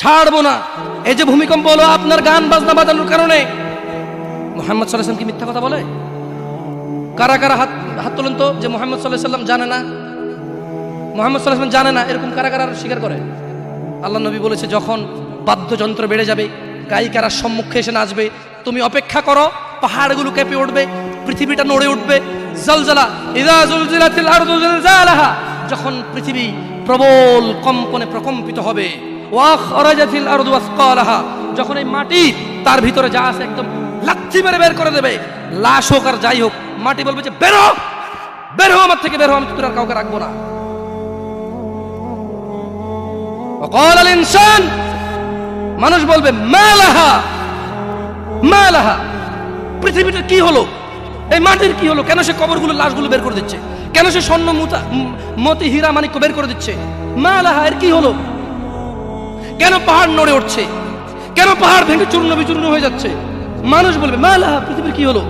ছাড়বো না। এই যে ভূমিকম্প হলো আপনার গান বাজনা বাজানোর কারণে, মুহাম্মদ সাল্লাল্লাহু আলাইহি ওয়াসাল্লাম কি মিথ্যা কথা বলে? কারা কারা হাত তুলেন তো যে মুহাম্মদ সাল্লাল্লাহু আলাইহি ওয়াসাল্লাম জানে না, মুহাম্মদ সাল্লাল্লাহু আলাইহি ওয়াসাল্লাম জানে না, এরকম কারা কারা স্বীকার করে? আল্লাহ নবী বলেছে, যখন বাদ্যযন্ত্র বেড়ে যাবে, গায়িকারা সম্মুখে এসে নাচবে, তুমি অপেক্ষা করো, পাহাড়গুলো কেঁপে উঠবে, পৃথিবীটা নড়ে উঠবে। জালজালা ইযা জুলজিলাতিল আরদু জিলজালাহা, যখন পৃথিবী প্রবল কম্পনে প্রকম্পিত হবে। ওয়া খরাজাতিল আরদু আসকালাহা, যখন এই মাটি তার ভিতরে যা আছে একদম লাথি মেরে বের করে দেবে, লাশ হোক আর যাই হোক, মাটি বলবে যে বেরো, বের হও আমার থেকে, বের হও, আমি তোর আর কাউকে রাখবো না। وقال الانسان, মানুষ বলবে মালাহা মালাহা, পৃথিবীটা কি হলো, এই মাটির কি হলো, কেন সে কবরগুলো লাশগুলো বের করে দিচ্ছে, কেন সে স্বর্ণ মতি হীরা মানিক্য বের করে দিচ্ছে, মালাহা, এর কি হলো, কেন পাহাড় নড়ে উঠছে, কেন পাহাড় ভেঙে চূর্ণ বিচূর্ণ হয়ে যাচ্ছে? মানুষ বলবে মালাহা, পৃথিবীর কি হলো।